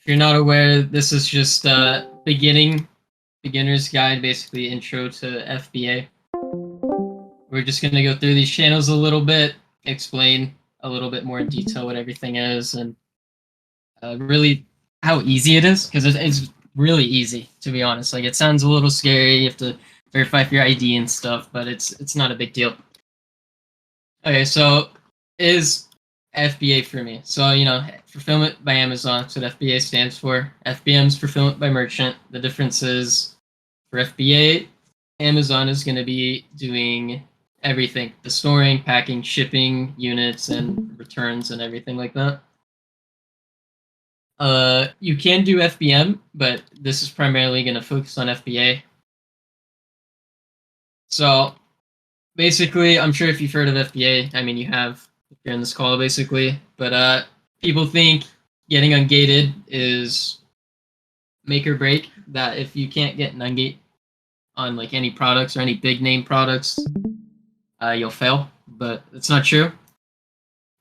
If you're not aware, this is just beginner's guide, basically intro to FBA. We're just gonna go through these channels a little bit, explain a little bit more in detail what everything is, and really how easy it is, because it's really easy, to be honest. Like, it sounds a little scary. You have to verify for your ID and stuff, but it's not a big deal. Okay, so is FBA for me? So, fulfillment by Amazon. That's what FBA stands for. FBM is fulfillment by merchant. The difference is for FBA, Amazon is going to be doing everything: the storing, packing, shipping, units, and returns, and everything like that. You can do FBM, but this is primarily going to focus on FBA. So basically, I'm sure if you've heard of FBA, I mean, you have if you're in this call, basically. But people think getting ungated is make or break. That if you can't get an ungate on like any products or any big name products, you'll fail. But it's not true.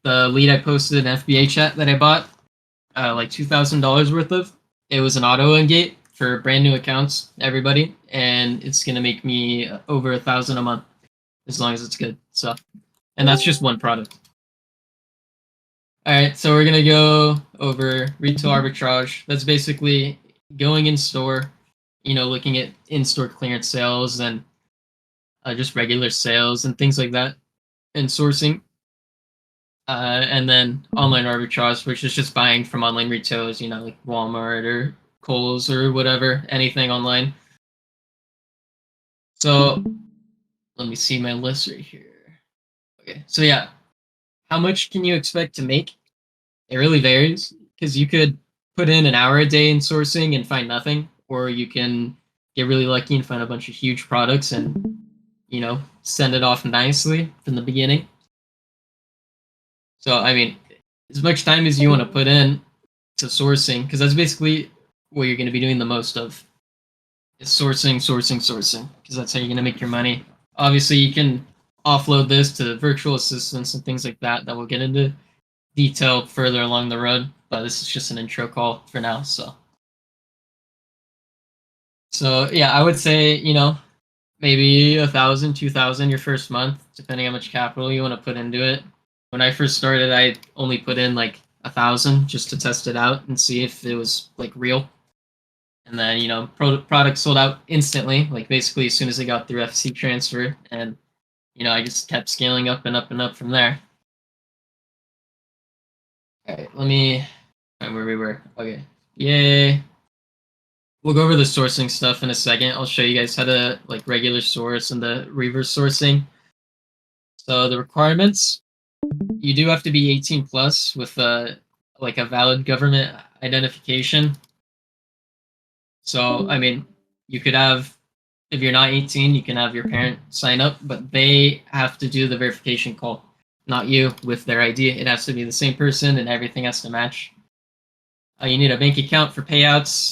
The lead I posted in FBA chat that I bought, like $2,000 worth of, it was an auto ungate for brand new accounts, everybody, and it's gonna make me over $1,000 a month as long as it's good. So, and that's just one product. All right, so we're gonna go over retail arbitrage. That's basically going in store, looking at in-store clearance sales and just regular sales and things like that, and sourcing. And then online arbitrage, which is just buying from online retailers, like Walmart or Kohl's or whatever, anything online. So let me see my list right here. Okay, so yeah, how much can you expect to make? It really varies, because you could put in an hour a day in sourcing and find nothing, or you can get really lucky and find a bunch of huge products and, send it off nicely from the beginning. So, I mean, as much time as you want to put in to sourcing, because that's basically what you're going to be doing the most of, is sourcing, because that's how you're going to make your money. Obviously, you can offload this to virtual assistants and things like that we'll get into detail further along the road, but this is just an intro call for now. So yeah, I would say, maybe 1,000, 2,000 your first month, depending how much capital you want to put into it. When I first started, I only put in like 1,000 just to test it out and see if it was like real. And then, product sold out instantly, like basically as soon as I got through FC transfer, and I just kept scaling up and up and up from there. All right, let me find where we were. Okay, yay. We'll go over the sourcing stuff in a second. I'll show you guys how to like regular source and the reverse sourcing. So the requirements, you do have to be 18 plus with like a valid government identification. So, I mean, you could have, if you're not 18, you can have your parent sign up, but they have to do the verification call, not you with their ID. It has to be the same person and everything has to match. You need a bank account for payouts.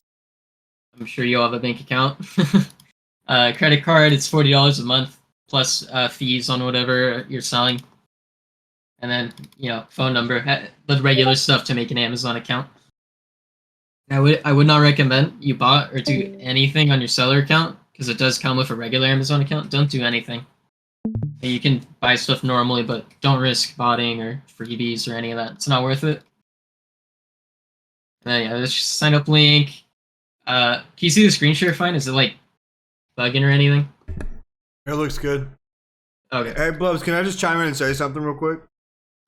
I'm sure you all have a bank account. Credit card, it's $40 a month plus fees on whatever you're selling. And then, phone number, the regular stuff to make an Amazon account. I would not recommend you bought or do anything on your seller account, because it does come with a regular Amazon account. Don't do anything. You can buy stuff normally, but don't risk botting or freebies or any of that. It's not worth it. And then, yeah, there's just a sign up link. Can you see the screen share fine? Is it like bugging or anything? It looks good. Okay. Hey, Blubs, can I just chime in and say something real quick?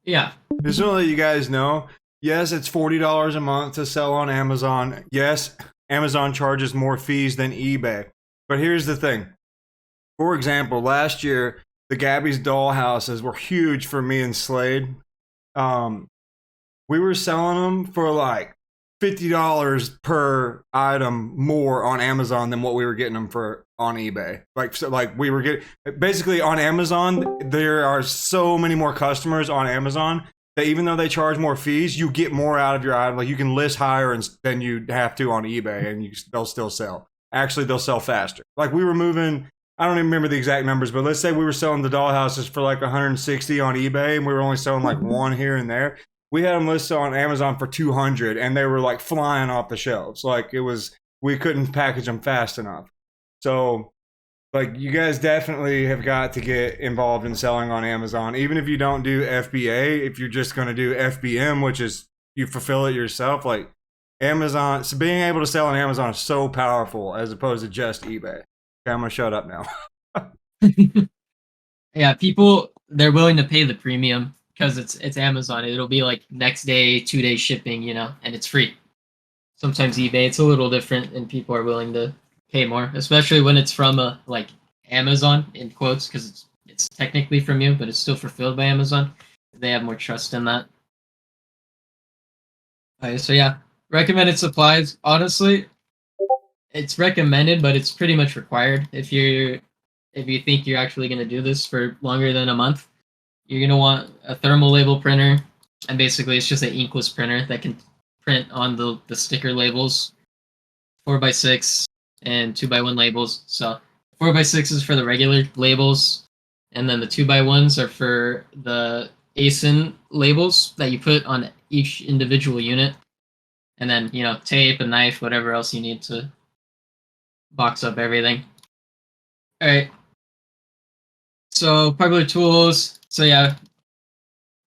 Yeah. Just want to let you guys know, yes, it's $40 a month to sell on Amazon. Yes, Amazon charges more fees than eBay. But here's the thing. For example, last year, the Gabby's dollhouses were huge for me and Slade. We were selling them for like $50 per item more on Amazon than what we were getting them for on eBay. Like we were getting, basically on Amazon, there are so many more customers on Amazon that even though they charge more fees, you get more out of your item. Like you can list higher than you have to on eBay, and they'll still sell. Actually, they'll sell faster. Like we were moving, I don't even remember the exact numbers, but let's say we were selling the dollhouses for like 160 on eBay, and we were only selling like one here and there. we had them listed on Amazon for 200, and they were like flying off the shelves. Like it was, we couldn't package them fast enough. So like you guys definitely have got to get involved in selling on Amazon, even if you don't do FBA. If you're just going to do FBM, which is you fulfill it yourself, like Amazon, so being able to sell on Amazon is so powerful as opposed to just eBay. Okay, I'm gonna shut up now. Yeah, people, they're willing to pay the premium because it's Amazon. It'll be like next day, 2 day shipping, you know, and it's free. Sometimes eBay, it's a little different, and people are willing to pay more, especially when it's from a like Amazon in quotes, because it's technically from you, but it's still fulfilled by Amazon. They have more trust in that. Okay, so yeah, recommended supplies. Honestly, it's recommended, but it's pretty much required if you think you're actually going to do this for longer than a month. You're going to want a thermal label printer, and basically it's just an inkless printer that can print on the sticker labels, 4x6 and 2x1 labels. So 4x6 is for the regular labels, and then the 2x1s are for the ASIN labels that you put on each individual unit, and then you know tape, a knife, whatever else you need to box up everything. All right. So popular tools. So yeah,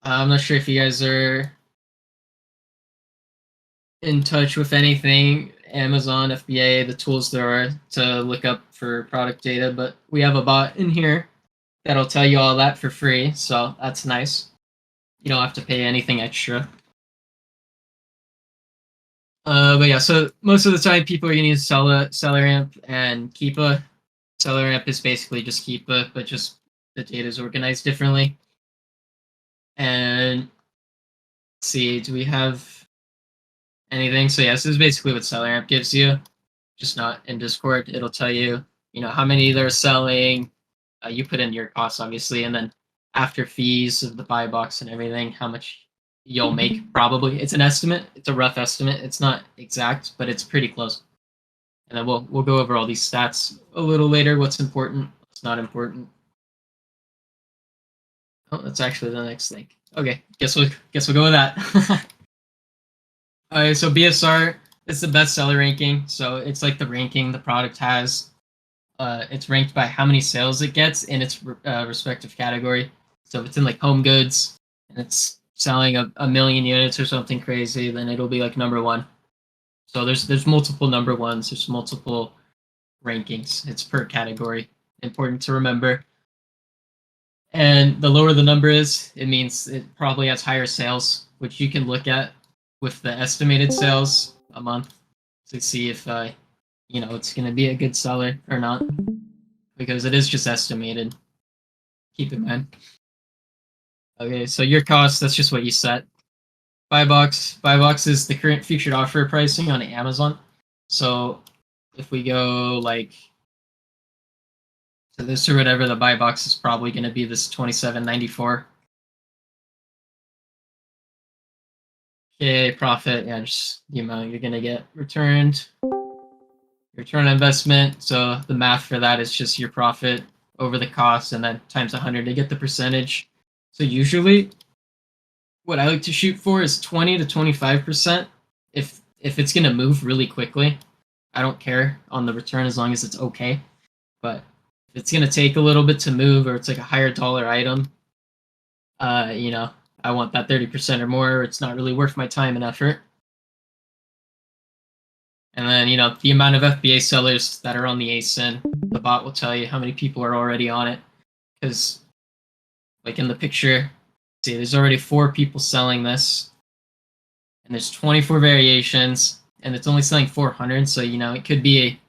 I'm not sure if you guys are in touch with anything Amazon, FBA, the tools there are to look up for product data, but we have a bot in here that'll tell you all that for free. So that's nice. You don't have to pay anything extra. But yeah, so most of the time people are going to use SellerAmp and Keepa. SellerAmp is basically just Keepa, but just the data is organized differently. And let's see, do we have anything? So yeah, this is basically what SellerAmp gives you, just not in Discord. It'll tell you, you know, how many they're selling. You put in your costs, obviously, and then after fees of the buy box and everything, how much you'll make. Probably, it's an estimate. It's a rough estimate. It's not exact, but it's pretty close. And then we'll go over all these stats a little later. What's important? What's not important? Oh, that's actually the next thing. Okay, guess we'll go with that. Alright, so BSR is the bestseller ranking. So it's like the ranking the product has. It's ranked by how many sales it gets in its respective category. So if it's in like home goods and it's selling a million units or something crazy, then it'll be like number one. So there's multiple number ones. There's multiple rankings. It's per category. Important to remember. And the lower the number is, it means it probably has higher sales, which you can look at with the estimated sales a month to see if you know it's going to be a good seller or not, because it is just estimated. Keep in mind. Okay, so your cost, that's just what you set. Buy box is the current featured offer pricing on Amazon. So if we go like to this or whatever, the buy box is probably going to be this $27.94. Okay, profit, yeah, just the amount you're going to get returned. Return on investment, so the math for that is just your profit over the cost and then times 100 to get the percentage. So usually what I like to shoot for is 20 to 25% if it's going to move really quickly. I don't care on the return as long as it's okay. But if it's going to take a little bit to move, or it's like a higher dollar item, you know, I want that 30% or more, or it's not really worth my time and effort. And then, you know, the amount of FBA sellers that are on the ASIN, the bot will tell you how many people are already on it. Because, like in the picture, see, there's already 4 people selling this. And there's 24 variations, and it's only selling 400. So, you know, it could be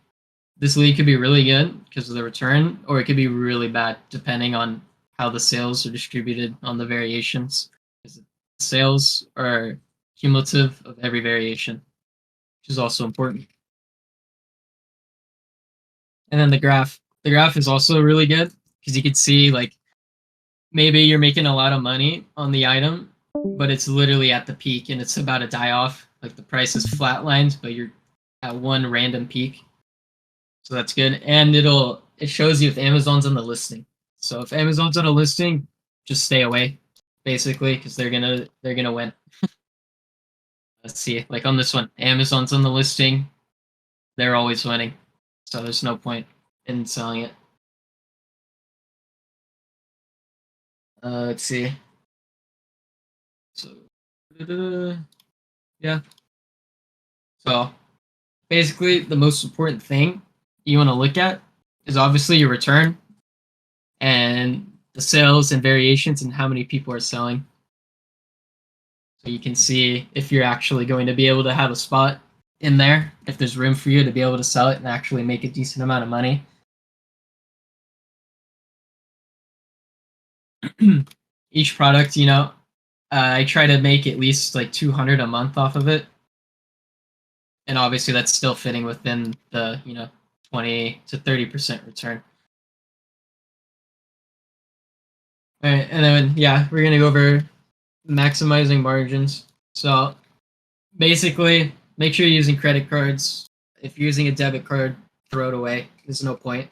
this lead could be really good because of the return, or it could be really bad depending on how the sales are distributed on the variations. Because sales are cumulative of every variation, which is also important. And then the graph. The graph is also really good because you can see like maybe you're making a lot of money on the item, but it's literally at the peak and it's about to die off. Like the price is flatlined, but you're at one random peak. So that's good. And it shows you if Amazon's on the listing. So if Amazon's on a listing, just stay away, basically, because they're gonna win. Let's see, like on this one, Amazon's on the listing. They're always winning, so there's no point in selling it. Let's see. So, yeah. So basically, the most important thing you want to look at is obviously your return and the sales and variations and how many people are selling. So you can see if you're actually going to be able to have a spot in there, if there's room for you to be able to sell it and actually make a decent amount of money. Each product, I try to make at least like 200 a month off of it. And obviously that's still fitting within the, 20 to 30% return. All right, and then yeah, we're gonna go over maximizing margins. So basically, make sure you're using credit cards. If you're using a debit card, throw it away. There's no point.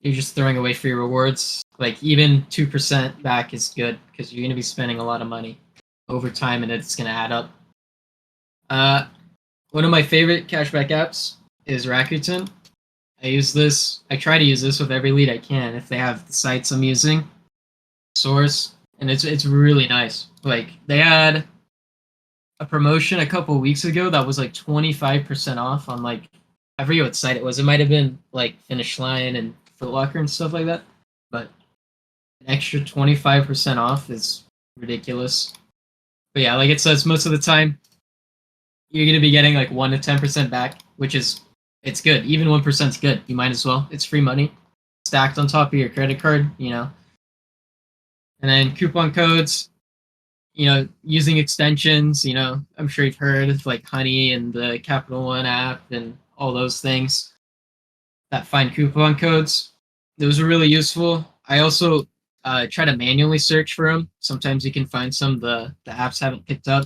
You're just throwing away free rewards. Like even 2% back is good because you're gonna be spending a lot of money over time, and it's gonna add up. Uh, One of my favorite cashback apps is Rakuten. I use this. I try to use this with every lead I can. If they have the sites I'm using, source, and it's really nice. Like they had a promotion a couple weeks ago that was like 25% off on like I forget what site it was. It might have been like Finish Line and Foot Locker and stuff like that. But an extra 25% off is ridiculous. But yeah, like it says, most of the time you're gonna be getting like 1 to 10% back, which is it's good. Even 1% is good. You might as well. It's free money stacked on top of your credit card. And then coupon codes, using extensions, I'm sure you've heard of like Honey and the Capital One app and all those things that find coupon codes. Those are really useful. I also try to manually search for them. Sometimes you can find some the apps haven't picked up.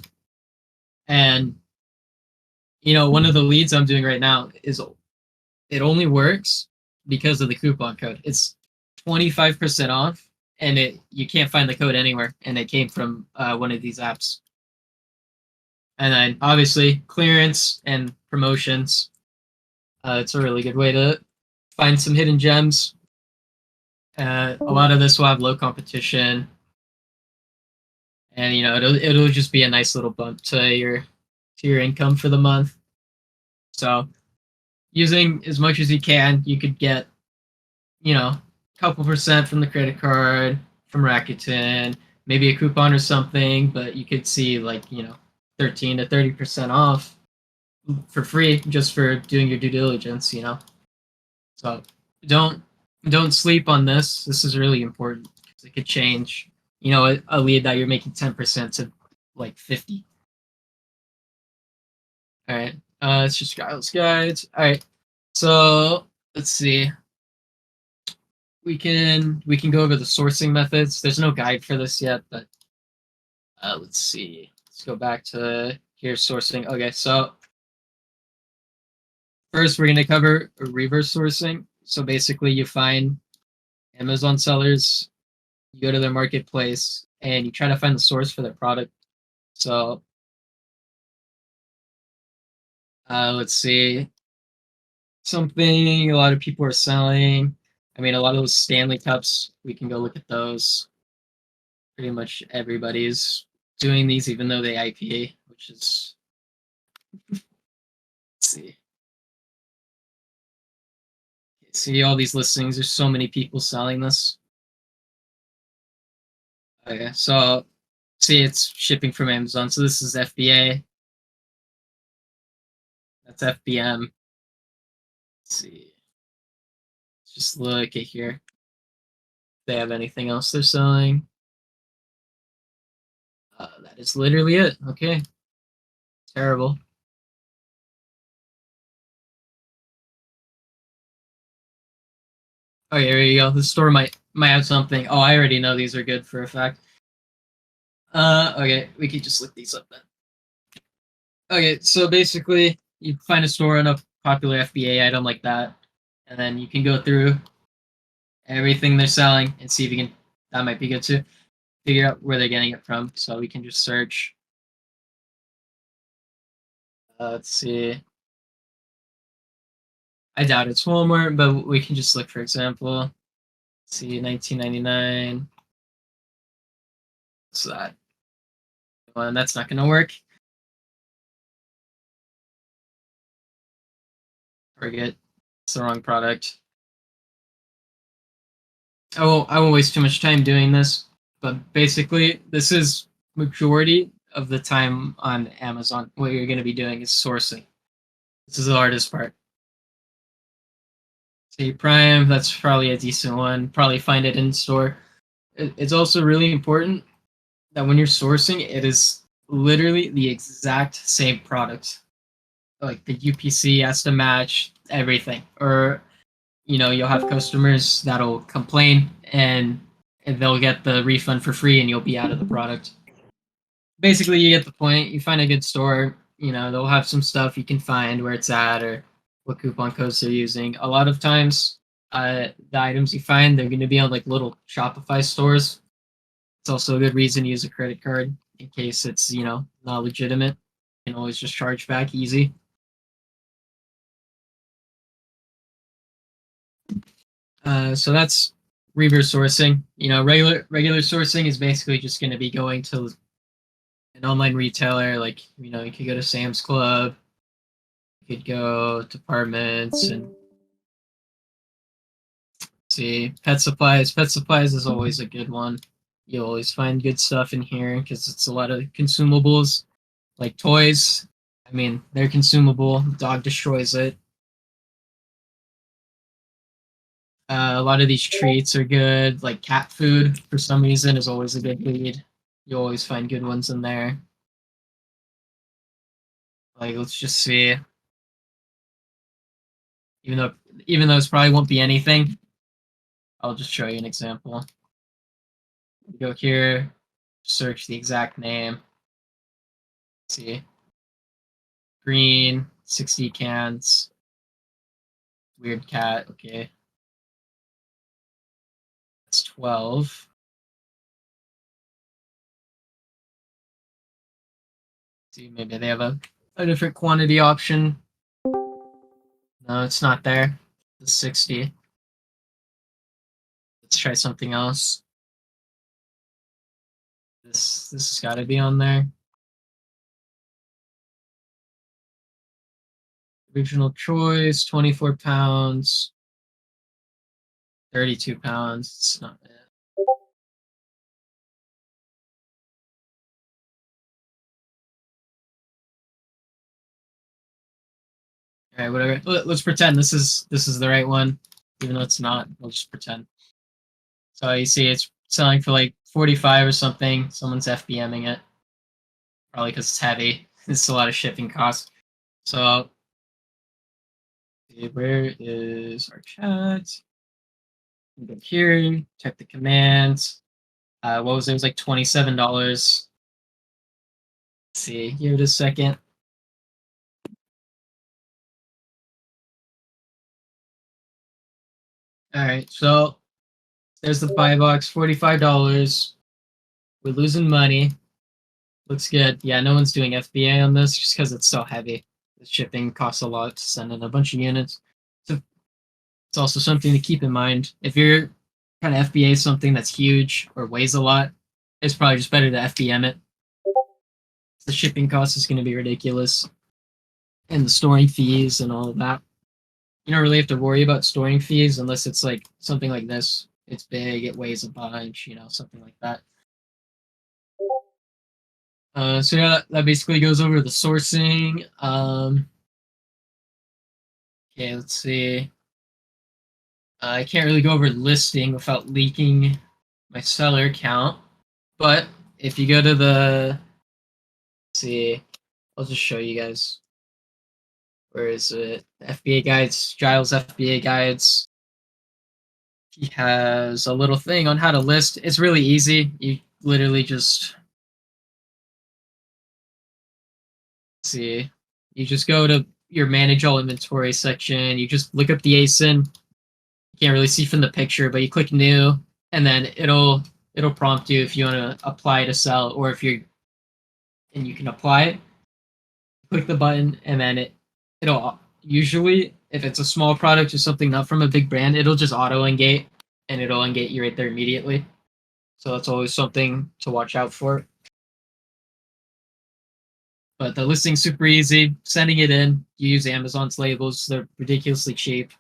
And, one of the leads I'm doing right now is it only works because of the coupon code. It's 25% off and you can't find the code anywhere. And it came from one of these apps. And then obviously clearance and promotions. It's a really good way to find some hidden gems. A lot of this will have low competition, and it'll just be a nice little bump to your income for the month. So using as much as you can, you could get a couple percent from the credit card, from Rakuten, maybe a coupon or something, but you could see like 13 to 30% off for free just for doing your due diligence. So don't don't sleep on this. This is really important because it could change. A lead that you're making 10% to like 50. All right. It's just Kyle's guides. All right. So let's see. We can go over the sourcing methods. There's no guide for this yet, but let's see. Let's go back to here sourcing. Okay, so first we're going to cover reverse sourcing. So basically you find Amazon sellers, you go to their marketplace and you try to find the source for their product. So let's see. Something a lot of people are selling. I mean, a lot of those Stanley Cups, we can go look at those. Pretty much everybody's doing these, even though they IPA, which is, let's see. See all these listings. There's so many people selling this. Okay, so see, it's shipping from Amazon. So this is FBA. That's FBM. Let's see. Let's just look at here. If they have anything else they're selling. That is literally it. Okay. Terrible. Oh, here you go. The store might have something. Oh, I already know these are good for a fact. Okay, we could just look these up then. Okay, so basically, you find a store on a popular FBA item like that, and then you can go through everything they're selling and see if you can. That might be good too. Figure out where they're getting it from. So we can just search. Let's see. I doubt it's Walmart, but we can just look for example. Let's see, 1999. What's that? Well, that's not going to work. Forget. It's the wrong product. I won't waste too much time doing this, but basically, this is majority of the time on Amazon. What you're going to be doing is sourcing. This is the hardest part. Say Prime, that's probably a decent one. Probably find it in store. It's also really important that when you're sourcing, it is literally the exact same product. Like the UPC has to match everything, or you'll have customers that'll complain and they'll get the refund for free, and you'll be out of the product. Basically, you get the point. You find a good store, they'll have some stuff you can find where it's at or what coupon codes they're using. A lot of times, the items you find, they're going to be on like little Shopify stores. It's also a good reason to use a credit card in case it's not legitimate. You can always just charge back easy. So that's reverse sourcing. Regular sourcing is basically just going to be going to an online retailer. Like you could go to Sam's Club, you could go to Departments and see pet supplies. Pet supplies is always a good one. You'll always find good stuff in here because it's a lot of consumables, like toys. I mean, they're consumable. Dog destroys it. A lot of these treats are good. Like cat food, for some reason, is always a good lead. You always find good ones in there. Like, let's just see. Even though even though this probably won't be anything, I'll just show you an example. Go here, search the exact name. Let's see. Green, 60 cans. Weird cat, okay. That's 12. See, maybe they have a different quantity option. No, it's not there. It's 60. Let's try something else. This has got to be on there. Original choice, 24 pounds, 32 pounds. It's not bad. All right, whatever. Let's pretend this is the right one, even though it's not. We'll just pretend. So you see, it's selling for like 45 or something. Someone's FBMing it, probably because it's heavy. It's a lot of shipping costs. So where is our chat? Go here, type the commands. What was it? It was like $27. Let's see, give it a second. All right, so there's the buy box, $45. We're losing money. Looks good. Yeah, no one's doing FBA on this just because it's so heavy. The shipping costs a lot to send in a bunch of units. So it's also something to keep in mind. If you're trying to FBA something that's huge or weighs a lot, it's probably just better to FBM it. The shipping cost is going to be ridiculous, and the storing fees and all of that. You don't really have to worry about storing fees unless it's like something like this. It's big, it weighs a bunch, something like that. So yeah, that basically goes over the sourcing. Okay, let's see. I can't really go over listing without leaking my seller account, but if you go to let's see, I'll just show you guys. Where is it? FBA guides, Giles FBA guides. He has a little thing on how to list. It's really easy. You literally just see. You just go to your manage all inventory section. You just look up the ASIN. You can't really see from the picture, but you click new, and then it'll prompt you if you want to apply to sell, or if you're and you can apply it. click the button, and then it'll usually, if it's a small product or something not from a big brand, it'll just auto ungate, and it'll ungate you right there immediately. So that's always something to watch out for. But the listing's super easy. Sending it in, you use Amazon's labels. They're ridiculously cheap.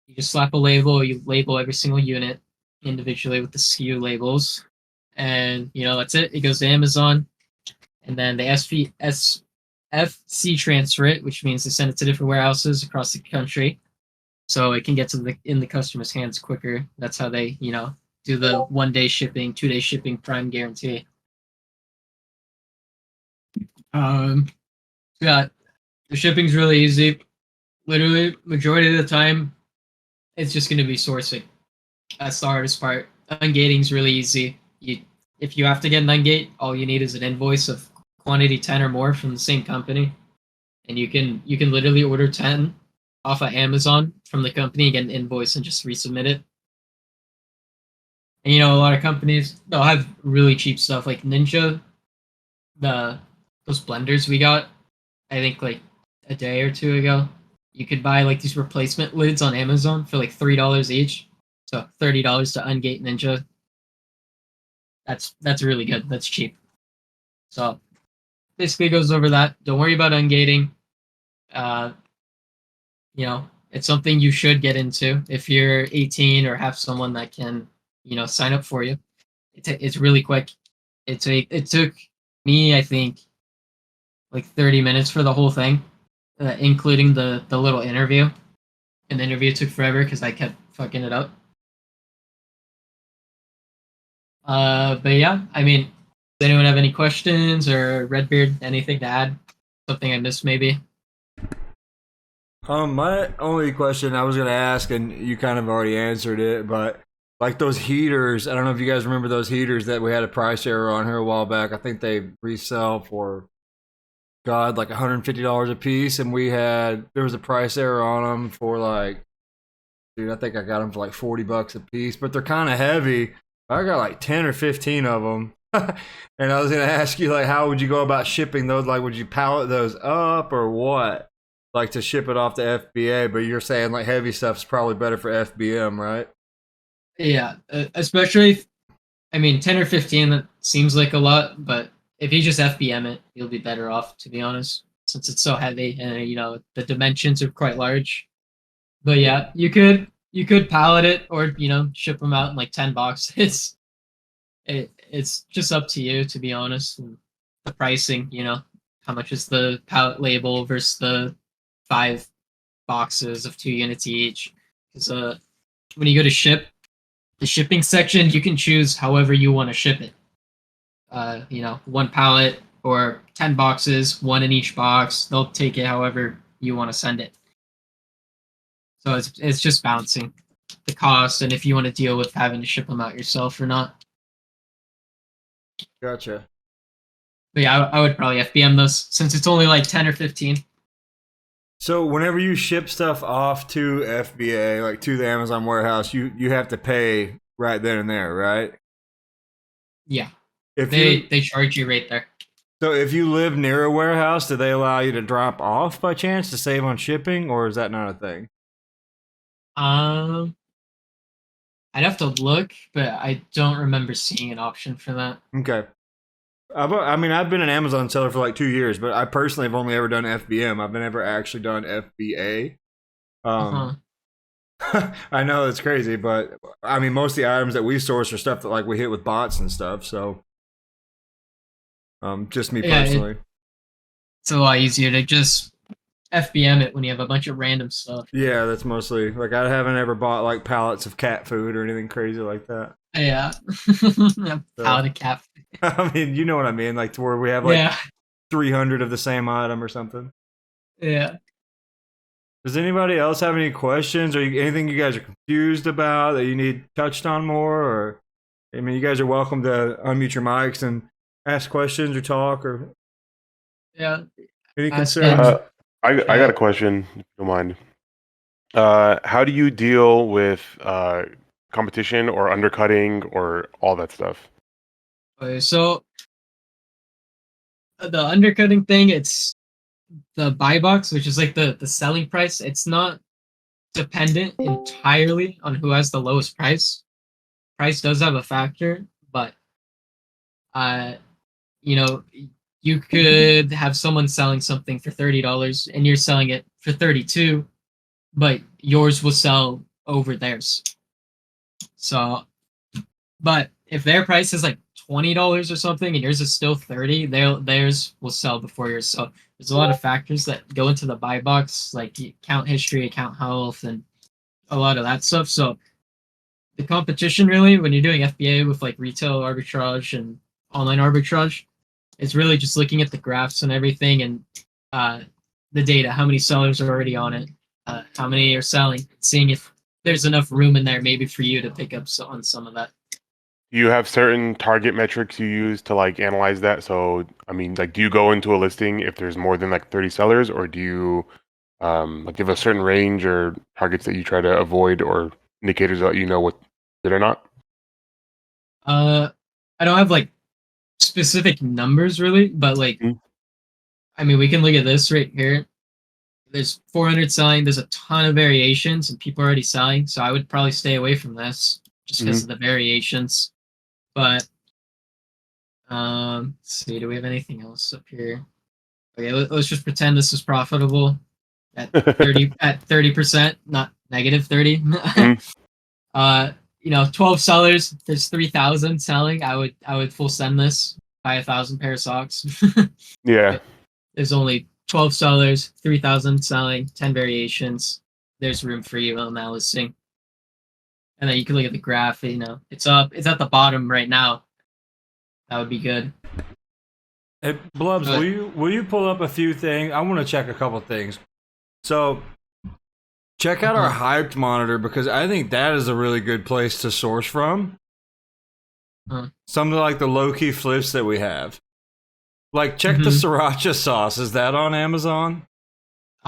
You just slap a label, you label every single unit individually with the SKU labels. And, that's it. It goes to Amazon. And then they FC transfer it, which means they send it to different warehouses across the country. So it can get in the customer's hands quicker. That's how they, do the 1-day shipping, 2-day shipping prime guarantee. Yeah, the shipping's really easy. Literally, majority of the time, it's just going to be sourcing. That's the hardest part. Ungating's really easy. If you have to get an ungate, all you need is an invoice of quantity 10 or more from the same company, and you can literally order 10 off of Amazon from the company, get an invoice, and just resubmit it. And a lot of companies, they'll have really cheap stuff like Ninja, those blenders we got, I think like a day or two ago. You could buy like these replacement lids on Amazon for like $3 each. So $30 to ungate Ninja. That's really good. That's cheap. So basically goes over that. Don't worry about ungating. Uh, it's something you should get into if you're 18 or have someone that can, sign up for you. It's really quick. It took me, I think, like 30 minutes for the whole thing, including the little interview. And the interview took forever because I kept fucking it up. But yeah, I mean, does anyone have any questions, or Redbeard, anything to add? Something I missed maybe? My only question I was gonna ask, and you kind of already answered it, but like those heaters, I don't know if you guys remember those heaters that we had a price error on here a while back. I think they resell for God like $150 a piece, and there was a price error on them for like, dude, I think I got them for like $40 a piece, but they're kind of heavy. I got like 10 or 15 of them. And I was gonna ask you, like, how would you go about shipping those? Like, would you pallet those up or what? Like to ship it off to FBA, but you're saying like heavy stuff's probably better for FBM, right? Yeah, especially, I mean, 10 or 15, that seems like a lot, but if you just FBM it, you'll be better off, to be honest, since it's so heavy and, the dimensions are quite large. But yeah, you could pallet it, or, ship them out in like 10 boxes. It's just up to you, to be honest. And the pricing, how much is the pallet label versus the 5 boxes of 2 units each? Because when you go to ship, the shipping section, you can choose however you want to ship it. 1 pallet or 10 boxes, 1 in each box. They'll take it however you want to send it. So it's just balancing the cost, and if you want to deal with having to ship them out yourself or not. Gotcha. But yeah, I would probably FBM those since it's only like 10 or 15. So whenever you ship stuff off to FBA, like to the Amazon warehouse, you have to pay right then and there, right? Yeah, If they charge you right there. So if you live near a warehouse, do they allow you to drop off by chance to save on shipping, or is that not a thing? Um, I'd have to look, but I don't remember seeing an option for that. Okay. I mean, I've been an Amazon seller for like 2 years, but I personally have only ever done FBM. I've never actually done FBA. Uh-huh. I know it's crazy, but I mean, most of the items that we source are stuff that like we hit with bots and stuff. So, just me Yeah, personally. it's a lot easier to just FBM it when you have a bunch of random stuff. Yeah, that's mostly like I haven't ever bought like pallets of cat food or anything crazy like that. Yeah. Pallet of cat. I mean, you know what I mean, like to where we have like Yeah. 300 of the same item or something. Yeah. Does anybody else have any questions or anything you guys are confused about that you need touched on more? Or, I mean, you guys are welcome to unmute your mics and ask questions or talk or Yeah. any Ask concerns. I got a question, if you don't mind. How do you deal with competition or undercutting or all that stuff? Okay, so the undercutting thing, it's the buy box, which is like the selling price. It's not dependent entirely on who has the lowest price. Price does have a factor, but uh, you know, you could have someone selling something for $30 and you're selling it for 32, but yours will sell over theirs. So, but if their price is like $20 or something and yours is still 30, theirs will sell before yours. So there's a lot of factors that go into the buy box, like account history, account health, and a lot of that stuff. So the competition really, when you're doing FBA with like retail arbitrage and online arbitrage, it's really just looking at the graphs and everything and uh, the data, how many sellers are already on it, how many are selling, seeing if there's enough room in there maybe for you to pick up on some of that. Do you have certain target metrics you use to like analyze that? So, I mean, like, do you go into a listing if there's more than like 30 sellers, or do you like give a certain range or targets that you try to avoid, or indicators that you know what good or not? I don't have like specific numbers really, but like, Mhm. I mean, we can look at this right here. There's 400 selling. There's a ton of variations, and people are already selling. So I would probably stay away from this just because of the variations. But let's see. Do we have anything else up here? Okay, let's just pretend this is profitable at 30%, not negative 30. Mhm. 12 sellers. There's 3,000 selling. I would full send this. Buy 1,000 pair of socks. Yeah. There's only 12 sellers, 3,000 selling, 10 variations. There's room for you on that listing. And then you can look at the graph. It's up. It's at the bottom right now. That would be good. Hey, Blubs, But will you pull up a few things? I want to check a couple things. So check out our hyped monitor because I think that is a really good place to source from. Some of like the low key flips that we have. Like check the sriracha sauce. Is that on Amazon?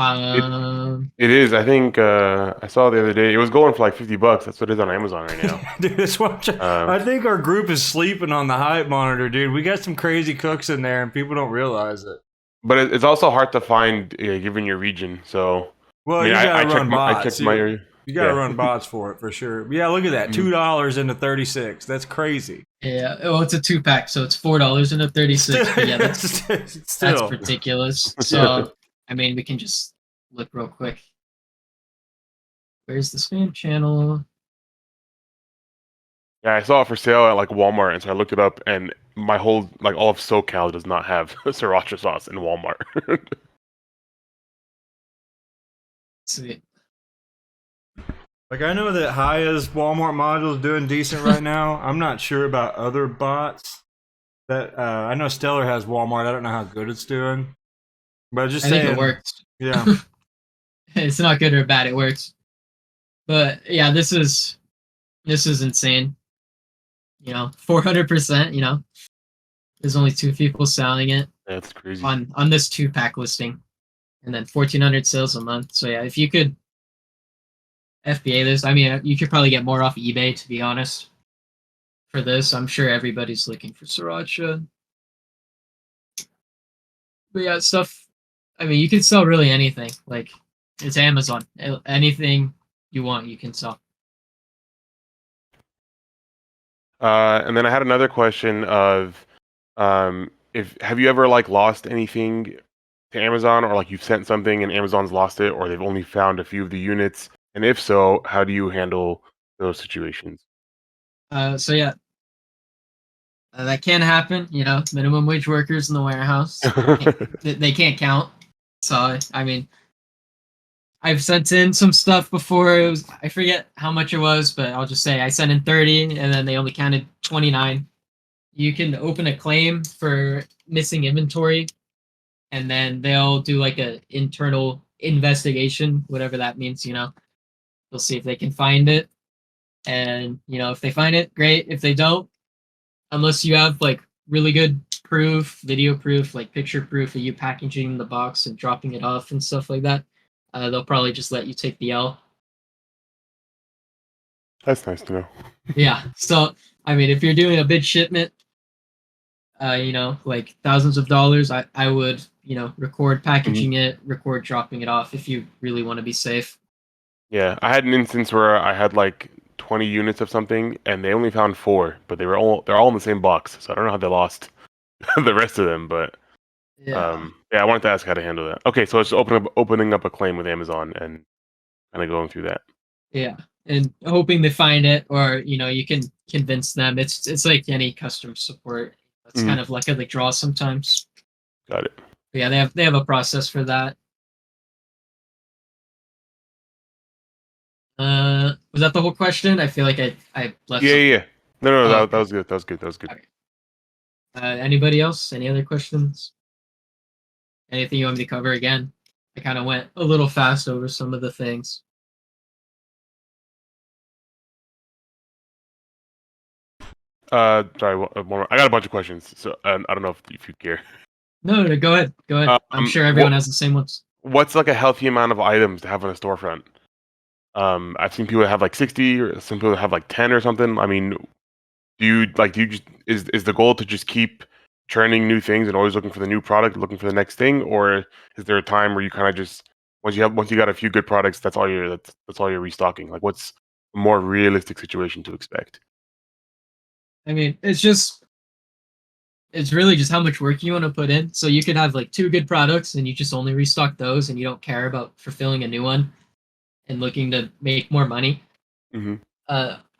It is. I think I saw the other day. It was going for like $50. That's what it is on Amazon right now. Dude, that's what I think our group is sleeping on the hype monitor, dude. We got some crazy cooks in there, and people don't realize it. But it's also hard to find given your region. So, well, I mean, you gotta run bots. I checked my area. You gotta run bots for it for sure. But yeah, look at that, $2 into 36. That's crazy. Yeah, well, it's a 2-pack, so it's $4 into 36. But yeah, that's ridiculous. So, I mean, we can just look real quick. Where's the spam channel? Yeah, I saw it for sale at like Walmart, and so I looked it up, and my whole like all of SoCal does not have sriracha sauce in Walmart. Let's see. Like I know that Haya's Walmart module is doing decent right now. I'm not sure about other bots. That I know Stellar has Walmart. I don't know how good it's doing, but I think it works. Yeah, it's not good or bad. It works. But yeah, this is insane. 400%. There's only 2 people selling it. That's crazy. On this 2-pack listing, and then 1,400 sales a month. So yeah, if you could FBA this, I mean, you could probably get more off eBay, to be honest. For this, I'm sure everybody's looking for sriracha. But yeah, stuff. I mean, you can sell really anything. Like, it's Amazon. Anything you want, you can sell. And then I had another question of, if have you ever like lost anything to Amazon, or like you've sent something and Amazon's lost it, or they've only found a few of the units, and if so, how do you handle those situations? So yeah, that can happen. Minimum wage workers in the warehouse, they can't count. So I mean, I've sent in some stuff before. I forget how much it was, but I'll just say I sent in 30, and then they only counted 29. You can open a claim for missing inventory, and then they'll do like a internal investigation, whatever that means. They'll see if they can find it, and if they find it, great. If they don't, unless you have like really good proof, video proof, like picture proof of you packaging the box and dropping it off and stuff like that, they'll probably just let you take the L. That's nice to know. Yeah. So, I mean, if you're doing a big shipment, like thousands of dollars, I would, record packaging Mm-hmm. it, record dropping it off if you really want to be safe. Yeah, I had an instance where I had like 20 units of something, and they only found 4, but they're all in the same box. So I don't know how they lost the rest of them, but Yeah. yeah, I wanted to ask how to handle that. Okay, so it's opening up a claim with Amazon and kind of going through that. Yeah. And hoping they find it, or you can convince them. It's like any customer support. It's Hmm. kind of like a draw sometimes. Got it. But yeah, they have a process for that. Was that the whole question? I feel like I left Yeah, something. yeah, yeah. No, Oh, that okay. was good. That was good. That was good. Okay. Anybody else? Any other questions? Anything you want me to cover again? I kind of went a little fast over some of the things. Sorry, one more. I got a bunch of questions, so I don't know if you care. No, no, go ahead. Go ahead. I'm sure everyone What has the same ones. what's like a healthy amount of items to have on a storefront? I've seen people that have like 60, or some people that have like 10 or something. I mean, do you just is the goal to just keep churning new things and always looking for the new product, looking for the next thing, or is there a time where you kind of just once you got a few good products, that's all you're restocking? Like, what's a more realistic situation to expect? I mean, it's really just how much work you want to put in. So you could have like two good products and you just only restock those and you don't care about fulfilling a new one and looking to make more money. Hmm.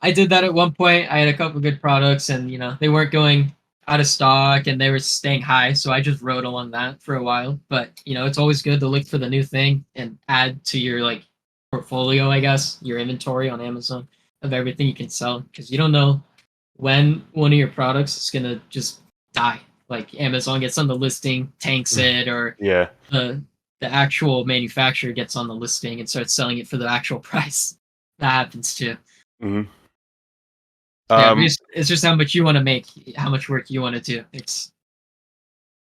I did that at one point. I had a couple good products and they weren't going out of stock and they were staying high. So I just rode along that for a while. But it's always good to look for the new thing and add to your portfolio, I guess, your inventory on Amazon of everything you can sell because you don't know when one of your products is gonna just die. Like Amazon gets on the listing, tanks it, or Yeah. the actual manufacturer gets on the listing and starts selling it for the actual price. That happens too. Hmm. Yeah, Um, it's just how much you want to make, how much work you want to do. It's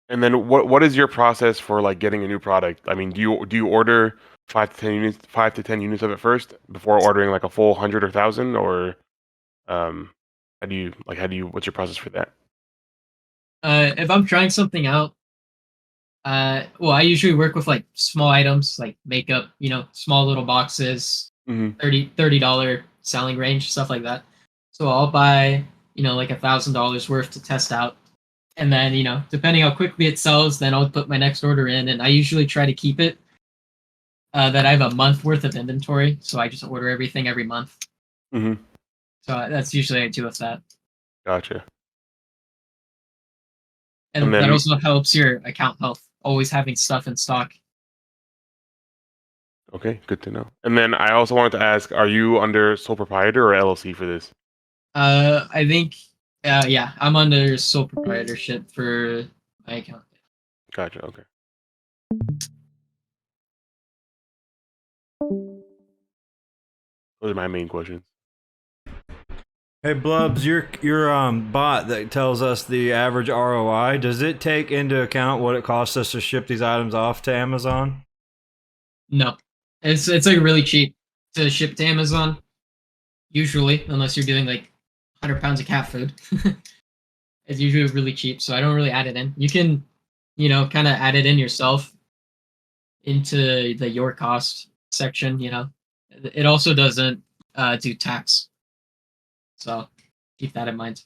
and then what is your process for like getting a new product? I mean, do you order 5 to 10 units of it first before ordering like a full 100 or 1,000, or um, what's your process for that? if I'm trying something out, well, I usually work with small items like makeup, small little boxes, Hmm. $30 selling range, stuff like that. So I'll buy, like $1,000 worth to test out. And then, depending how quickly it sells, then I'll put my next order in. And I usually try to keep it that I have a month worth of inventory. So I just order everything every month. Hmm. So that's usually I do with that. Gotcha. And And that then, also helps your account health, always having stuff in stock. okay, good to know. And then I also wanted to ask, are you under sole proprietor or LLC for this? I think, yeah, I'm under sole proprietorship for my account. Gotcha. Okay. Those are my main questions. Hey Blubs, your bot that tells us the average ROI, does it take into account what it costs us to ship these items off to Amazon? No, it's like really cheap to ship to Amazon. Usually, unless you're doing like 100 pounds of cat food, it's usually really cheap. So I don't really add it in. You can, kind of add it in yourself into the your cost section. It also doesn't do tax, so keep that in mind.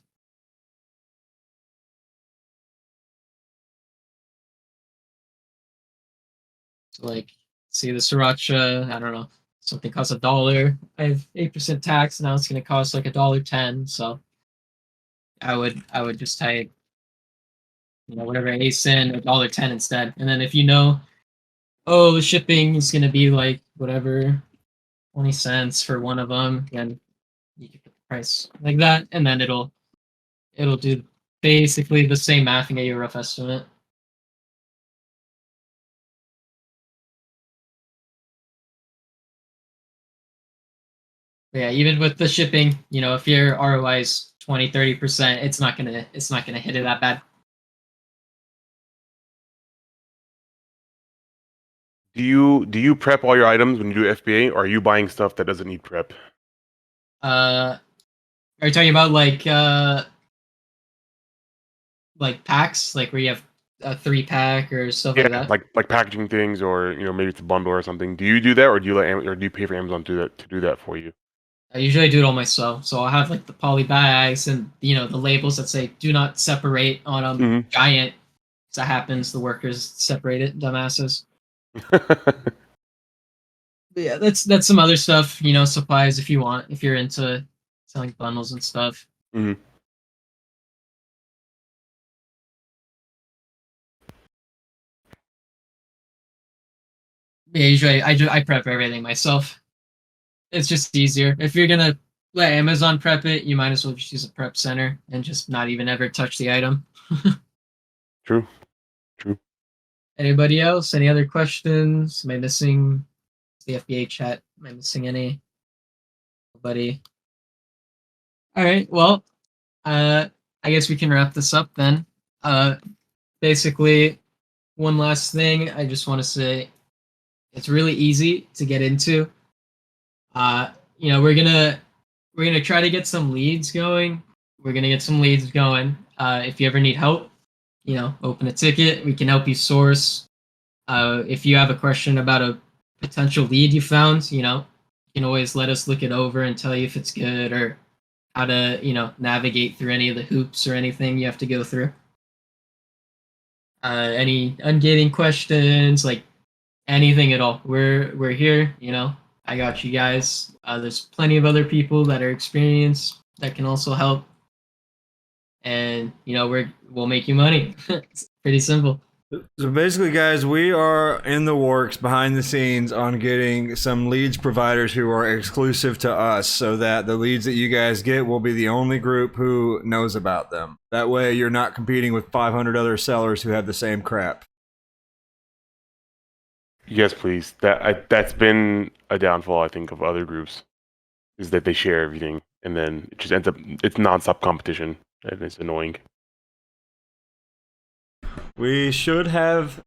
So see the sriracha, I don't know, something costs $1. I have 8% tax. Now it's gonna cost like $1.10. So I would just type whatever ASIN $1.10 instead. And then if oh, the shipping is gonna be like whatever 20 cents for one of them, then you can put the price like that, and then it'll do basically the same math and get you a rough estimate. But yeah, even with the shipping, if your ROI is 20-30%, it's not gonna hit it that bad. Do you prep all your items when you do FBA, or are you buying stuff that doesn't need prep? Are you talking about like packs, like where you have a 3-pack or stuff Yeah, like that. like packaging things, or maybe it's a bundle or something. Do you do that, or do you or do you pay for Amazon to do that for you? I usually do it all myself. So I'll have like the poly bags and the labels that say "Do not separate" on Hmm. giant. So that happens. The workers separate it, dumbasses. But yeah, that's some other stuff. Supplies if you want, if you're into selling bundles and stuff. Hmm. Yeah, usually I prep everything myself. It's just easier. If you're gonna let Amazon prep it, you might as well just use a prep center and just not even ever touch the item. True. True. Anybody else? Any other questions? Am I missing the FBA chat? Am I missing any? Nobody. All right. Well, uh, I guess we can wrap this up then. Uh, basically, one last thing I just want to say: it's really easy to get into. Uh, we're gonna try to get some leads going. We're gonna get some leads going. If you ever need help, open a ticket. We can help you source. If you have a question about a potential lead you found, you can always let us look it over and tell you if it's good or how to, navigate through any of the hoops or anything you have to go through. Any ungating questions, like anything at all, we're here. I got you guys. There's plenty of other people that are experienced that can also help, and we'll make you money. It's pretty simple. So basically, guys, we are in the works behind the scenes on getting some leads providers who are exclusive to us so that the leads that you guys get will be the only group who knows about them. That way you're not competing with 500 other sellers who have the same crap. Yes, please. That's been a downfall, I think, of other groups, is that they share everything, and then it just ends up it's nonstop competition, and it's annoying. We should have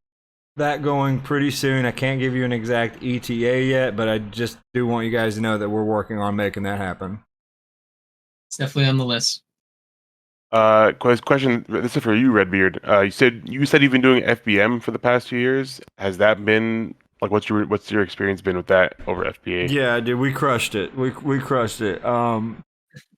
that going pretty soon. I can't give you an exact ETA yet, but I just do want you guys to know that we're working on making that happen. It's definitely on the list. Question. This is for you, Redbeard. You said you've been doing FBM for the past 2 years. Has that been like what's your experience been with that over FBA? Yeah, dude, we crushed it. We crushed it.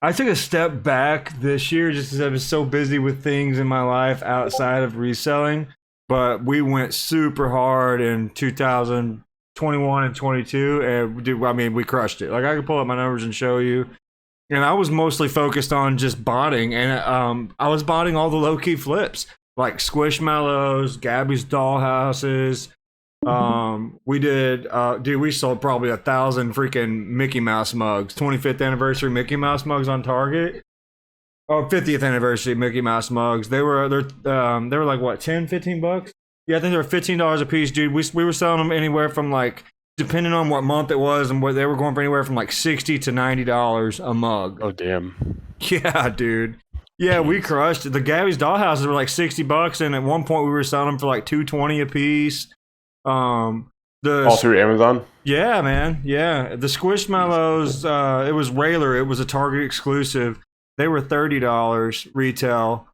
I took a step back this year just because I was so busy with things in my life outside of reselling. But we went super hard in 2021 and 22, and dude, I mean, we crushed it. Like I can pull up my numbers and show you. And I was mostly focused on just botting, and I was botting all the low key flips like Squishmallows, Gabby's Dollhouses. We did, dude, we sold probably 1,000 freaking Mickey Mouse mugs, 25th anniversary Mickey Mouse mugs on Target. Oh, 50th anniversary Mickey Mouse mugs. They were like what, 10, 15 bucks? Yeah, I think they were $15 a piece, dude. We were selling them anywhere from like, depending on what month it was, and what they were going for, anywhere from like $60 to $90 a mug. Oh damn. Yeah, dude. Yeah, we crushed it. The Gabby's Dollhouses were like $60, and at one point we were selling them for like $2.20 a piece. All through Amazon? Yeah, man. Yeah. The Squishmallows, it was Railer. It was a Target exclusive. They were $30 retail.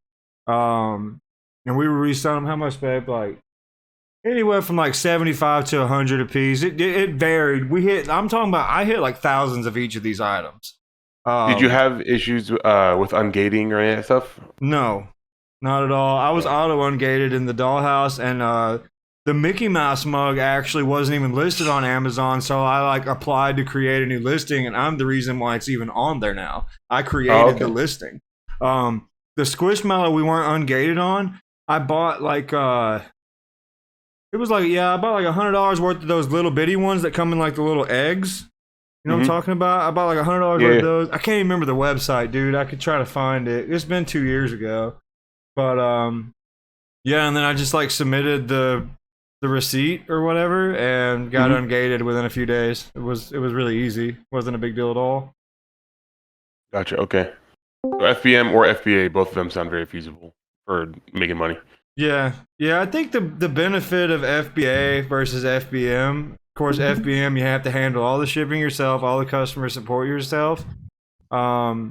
And we were reselling them, how much, babe? Like anywhere from like 75 to 100 a piece. It varied. I hit like thousands of each of these items. Did you have issues with ungating or any of that stuff? No, not at all. I was auto ungated in the Dollhouse, and the Mickey Mouse mug actually wasn't even listed on Amazon, so I like applied to create a new listing, and I'm the reason why it's even on there now. I created the listing. The Squishmallow we weren't ungated on. I bought like I bought like $100 worth of those little bitty ones that come in like the little eggs. You know what I'm talking about? I bought like $100 worth of those. I can't even remember the website, dude. I could try to find it. It's been 2 years ago, but yeah. And then I just like submitted the receipt or whatever and got ungated within a few days. It was really easy. It wasn't a big deal at all. Gotcha. Okay. So FBM or FBA, both of them sound very feasible for making money. Yeah. I think the benefit of FBA versus FBM, of course, FBM, you have to handle all the shipping yourself, all the customer support yourself. But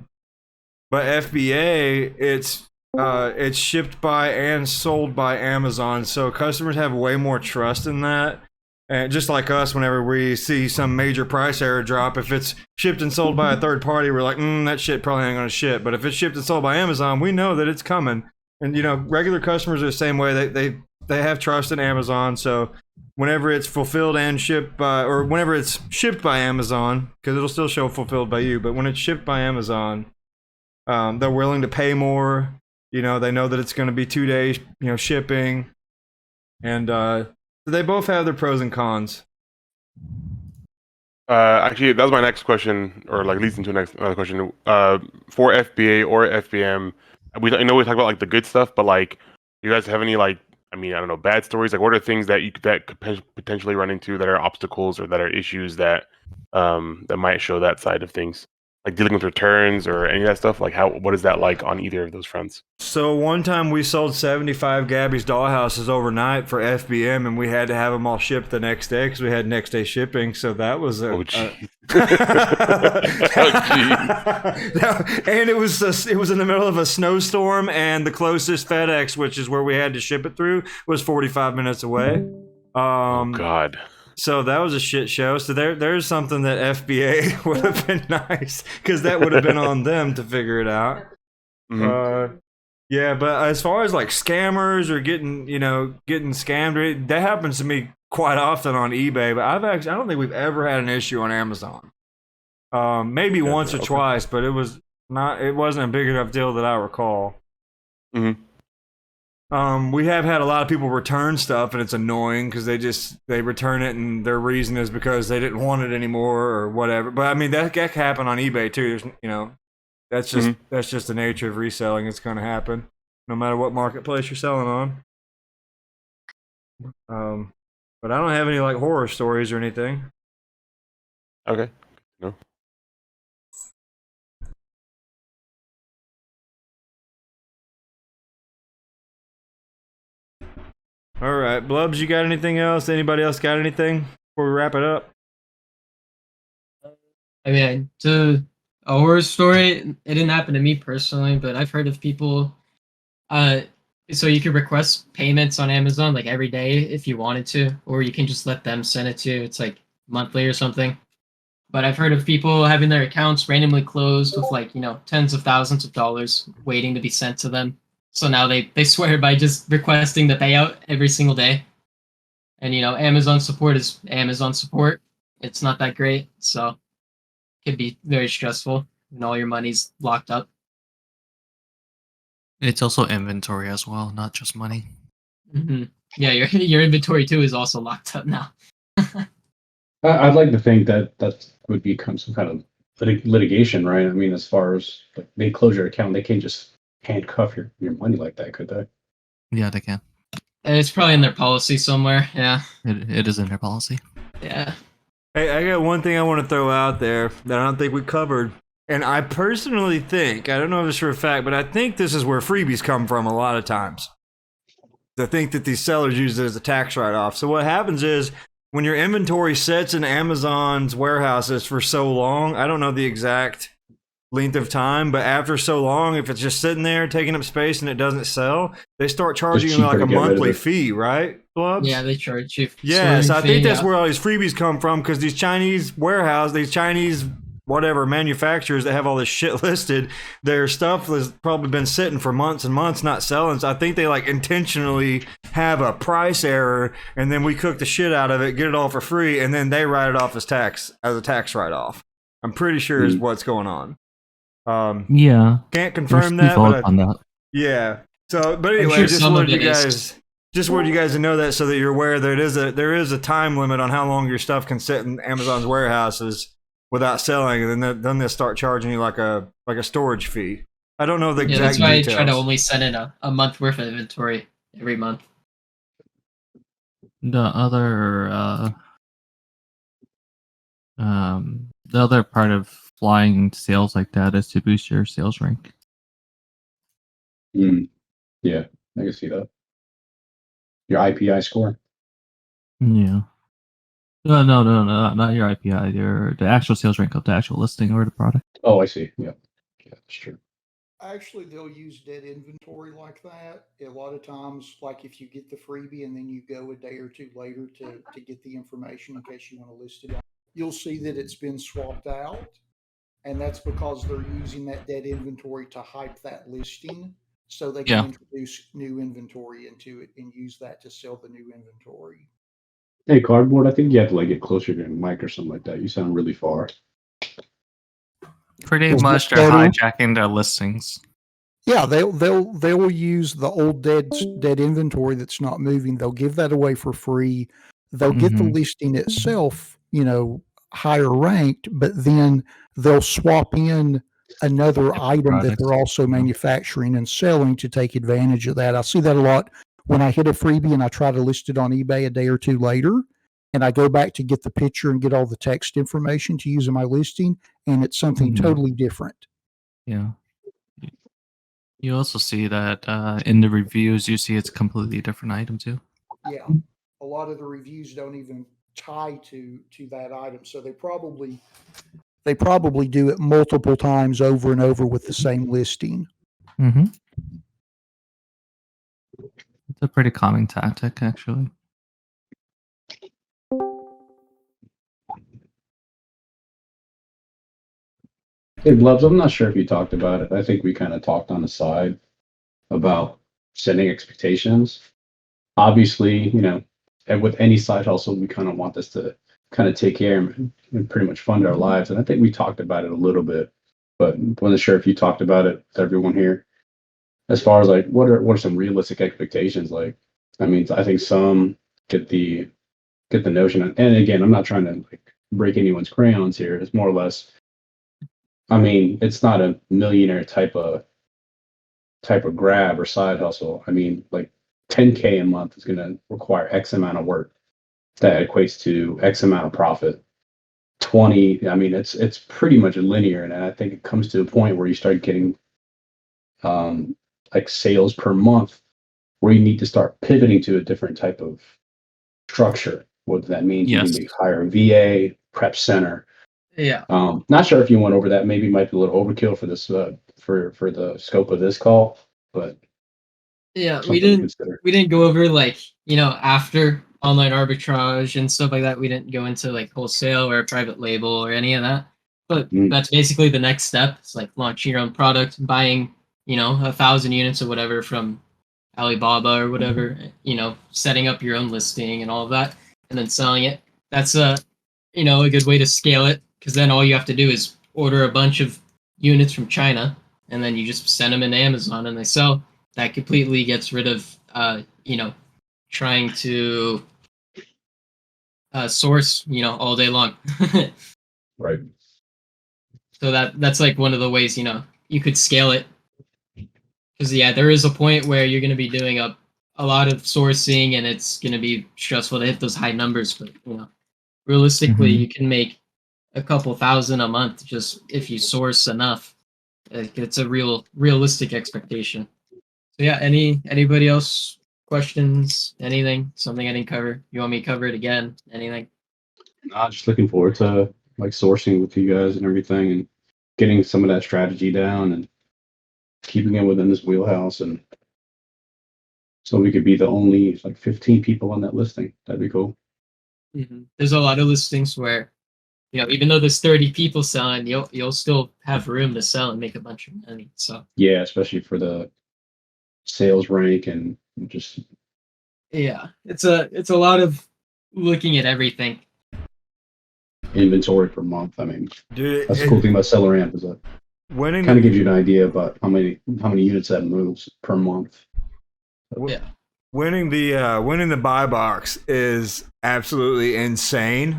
FBA, it's it's shipped by and sold by Amazon, so customers have way more trust in that. And just like us, whenever we see some major price error drop, if it's shipped and sold by a third party, we're like, that shit probably ain't gonna ship. But if it's shipped and sold by Amazon, we know that it's coming. And regular customers are the same way. They have trust in Amazon, so whenever it's fulfilled and shipped by, or whenever it's shipped by Amazon, because it'll still show fulfilled by you, but when it's shipped by Amazon, they're willing to pay more. They know that it's going to be 2 days, shipping, and they both have their pros and cons. Actually, that was my next question, or like leads into another question. For FBA or FBM, I know we talk about like the good stuff, but like, you guys have any like, I don't know, bad stories? Like, what are things that that could potentially run into that are obstacles or that are issues that that might show that side of things? Like dealing with returns or any of that stuff? Like, what is that like on either of those fronts? So one time we sold 75 Gabby's dollhouses overnight for FBM, and we had to have them all shipped the next day because we had next day shipping. So that was Oh, geez. And it was in the middle of a snowstorm, and the closest FedEx, which is where we had to ship it through, was 45 minutes away. Oh God. So that was a shit show. So there's something that FBA would have been nice, because that would have been on them to figure it out. Mm-hmm. Yeah, but as far as like scammers or getting scammed, that happens to me quite often on eBay. But I don't think we've ever had an issue on Amazon. Maybe once or twice, but it wasn't a big enough deal that I recall. Mm-hmm. We have had a lot of people return stuff, and it's annoying because they return it, and their reason is because they didn't want it anymore or whatever. But that can happen on eBay too. That's just the nature of reselling. It's going to happen no matter what marketplace you're selling on. But I don't have any like horror stories or anything. Okay. No. All right, Blubs, you got anything else? Anybody else got anything before we wrap it up? To a horror story, it didn't happen to me personally, but I've heard of people. So you could request payments on Amazon like every day if you wanted to, or you can just let them send it to you. It's like monthly or something. But I've heard of people having their accounts randomly closed with like, tens of thousands of dollars waiting to be sent to them. So now they swear by just requesting the payout every single day. And Amazon support is Amazon support. It's not that great, so it could be very stressful when all your money's locked up. It's also inventory as well, not just money. Mm-hmm. Yeah, your inventory too is also locked up now. I'd like to think that would become some kind of litigation, right? As far as like they close your account, they can't just handcuff your money like that, could they? Yeah, they can. It's probably in their policy somewhere. Yeah, it is in their policy. Yeah. Hey, I got one thing I want to throw out there that I don't think we covered. And I personally think, I don't know if it's for a fact, but I think this is where freebies come from a lot of times. I think that these sellers use it as a tax write-off. So what happens is, when your inventory sits in Amazon's warehouses for so long, I don't know the exact length of time, but after so long, if it's just sitting there taking up space and it doesn't sell, they start charging you like a monthly fee, right, Blubs? Yeah, they charge you. Yeah, so I think that's where all these freebies come from, because these Chinese whatever manufacturers that have all this shit listed, their stuff has probably been sitting for months and months not selling. So I think they like intentionally have a price error, and then we cook the shit out of it, get it all for free, and then they write it off as a tax write-off. I'm pretty sure is what's going on. Yeah, can't confirm that, but on that. Yeah. So, but anyway, sure just wanted you guys to know that, so that you're aware that there is a time limit on how long your stuff can sit in Amazon's warehouses without selling, and then they'll start charging you like a storage fee. I don't know the exact that's why details. I try to only send in a month worth of inventory every month. The other part of flying sales like that is to boost your sales rank. Yeah, I can see that. Your IPI score. Yeah. No, not your IPI. The actual sales rank of the actual listing or the product. Oh, I see. Yeah, that's true. Actually, they'll use dead inventory like that. A lot of times, like if you get the freebie and then you go a day or two later to get the information in case you want to list it, you'll see that it's been swapped out. And that's because they're using that dead inventory to hype that listing so they can Yeah. introduce new inventory into it and use that to sell the new inventory. Hey, Cardboard, I think you have to like get closer to your mic or something like that. You sound really far. Pretty Is much that they're better? hijacking their listings. Yeah, they'll use the old dead inventory that's not moving. They'll give that away for free. They'll get the Mhm. listing itself, higher ranked, but then they'll swap in another Different item that products. they're also Yeah. manufacturing and selling to take advantage of that. I see that a lot when I hit a freebie and I try to list it on eBay a day or two later, and I go back to get the picture and get all the text information to use in my listing, and it's something Mhm. totally different. Yeah. You also see that in the reviews, you see it's a completely different item too. Yeah, a lot of the reviews don't even tie to that item, so they probably do it multiple times over and over with the same listing. Mm-hmm. It's a pretty common tactic, actually. Hey, Blubs, I'm not sure if you talked about it. I think we kind of talked on the side about setting expectations. Obviously, and with any side hustle, we kind of want this to kind of take care and pretty much fund our lives. And I think we talked about it a little bit, but wasn't sure if you talked about it to everyone here. As far as like what are some realistic expectations? Like, I mean, I think some get the notion, and again, I'm not trying to like break anyone's crayons here. It's more or less, I mean, it's not a millionaire type of grab or side hustle. I mean, like 10K a month is going to require X amount of work. That equates to X amount of profit. 20, I mean, it's pretty much linear, and I think it comes to a point where you start getting um, like sales per month, where you need to start pivoting to a different type of structure. What that means, you Yes. need to hire a VA, prep center. Yeah. Not sure if you went over that. Maybe it might be a little overkill for this for the scope of this call, but Yeah, something to consider. we didn't go over like, after online arbitrage and stuff like that, we didn't go into like wholesale or private label or any of that. But that's basically the next step. It's like launching your own product, buying, 1,000 units or whatever from Alibaba or whatever, setting up your own listing and all of that, and then selling it. That's a good way to scale it because then all you have to do is order a bunch of units from China and then you just send them into Amazon and they sell. That completely gets rid of trying to source all day long. Right. So that's like one of the ways you could scale it because there is a point where you're going to be doing a lot of sourcing and it's going to be stressful to hit those high numbers, but realistically Mhm. you can make a couple thousand a month just if you source enough. Like, it's a realistic expectation. So yeah, anybody else questions? Anything? Something I didn't cover? You want me to cover it again? Anything? Just looking forward to like sourcing with you guys and everything, and getting some of that strategy down and keeping it within this wheelhouse, and so we could be the only like 15 people on that listing. That'd be cool. There's a lot of listings where even though there's 30 people selling, you'll still have room to sell and make a bunch of money. So Yeah, especially for the sales rank and just yeah, it's a lot of looking at everything. inventory per month. I mean, Dude, that's the cool thing about Seller Amp is that winning kind of the gives you an idea about how many units that moves per month. w- Yeah. winning the buy box is absolutely insane.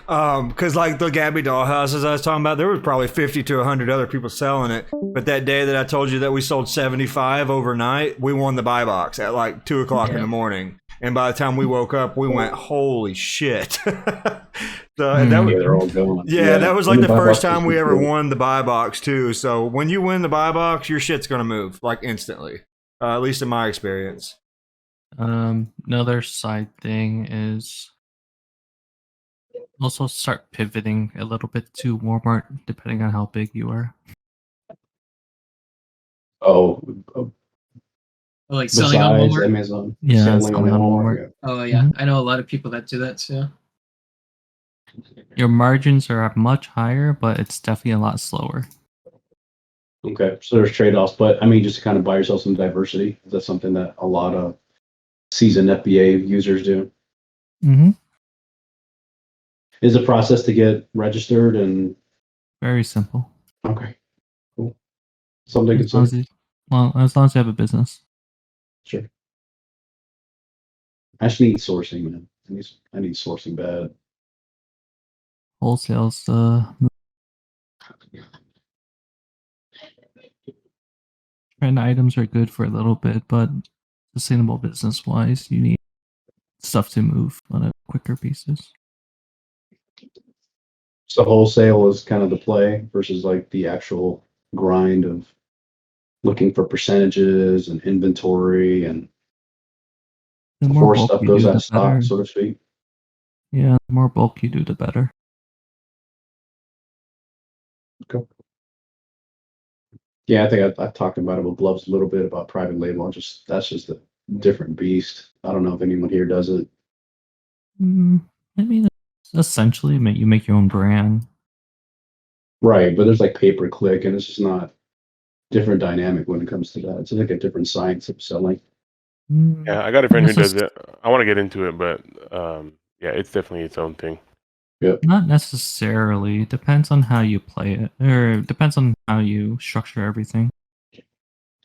Because like the Gabby dollhouses I was talking about, there was probably 50 to 100 other people selling it. But that day that I told you that we sold 75 overnight, we won the buy box at like 2 o'clock in the morning. And by the time we woke up, we went, holy shit. And that was, Yeah, they're all going. yeah, that was like winning the buy first box is time we ever cool. won the buy box too. So when you win the buy box, your shit's gonna move like instantly. At least in my experience. Another side thing is also start pivoting a little bit to Walmart, depending on how big you are. Oh, Like selling on besides Walmart. Amazon, Yeah, selling on selling on Walmart. Walmart. Oh yeah, Mhm. I know a lot of people that do that too. Your margins are much higher, but it's definitely a lot slower. Yeah. Okay, so there's trade-offs, but I mean, just to kind of buy yourself some diversity. Is that something that a lot of seasoned FBA users do? Mm-hmm. Is a process to get registered and Very simple. okay, cool. Something to As long as consider. as long as you have a business. Sure. I just need sourcing, man. I need sourcing bad. Wholesale's trend items are good for a little bit, but sustainable business wise, you need stuff to move on a quicker basis. So wholesale is kind of the play versus like the actual grind of looking for percentages and inventory and The more before bulk stuff you goes do, out the of stock, better. so to speak. Yeah, the more bulk you do, the better. Okay. Yeah, I think I talked about it with gloves a little bit about private label. That's just a different beast. I don't know if anyone here does it. I mean, it's essentially, you make your own brand. Right, but there's like pay per click, and it's just not different dynamic when it comes to that. It's like a different science of selling. Yeah, I got a friend who It's does just it. I want to get into it, but yeah, it's definitely its own thing. Yep. not necessarily. Depends on how you play it, or depends on how you structure everything.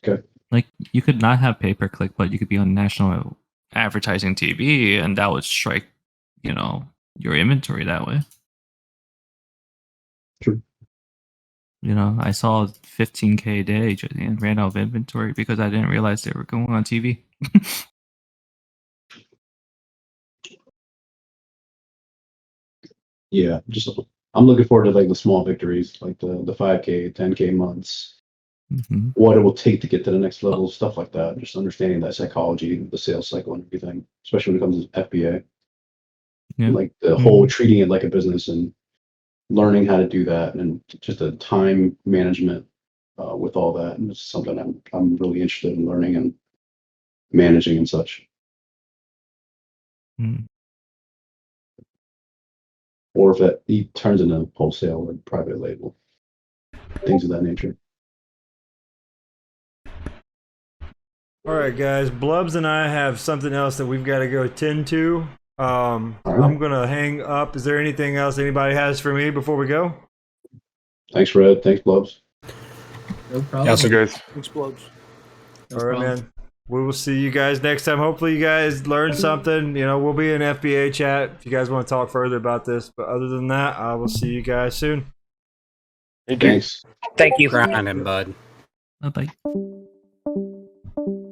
Okay. Like you could not have pay per click, but you could be on national advertising TV, and that would strike, your inventory that way. True. I saw 15K a day and ran out of inventory because I didn't realize they were going on TV. Yeah, just I'm looking forward to like the small victories, like the 5K, 10K months, hmm what it will take to get to the next level, stuff like that. Just understanding that psychology, the sales cycle, and everything, especially when it comes to FBA, Yeah. like the whole treating it like a business and learning how to do that, and just the time management with all that. And it's something I'm really interested in learning and managing and such. Mm. Or if it turns into wholesale or private label, things of that nature. All right, guys. Blubs and I have something else that we've got to go tend to. All I'm right. gonna hang up. Is there anything else anybody has for me before we go? Thanks, Red. Thanks, Blubs. No problem. Yeah, so guys. Thanks, Blubs. No All right, problem. man. We will see you guys next time. Hopefully, you guys learned something. We'll be in FBA chat if you guys want to talk further about this. But other than that, I will see you guys soon. Thank you. Thanks. Thank you. Grinding, bud. Bye bye.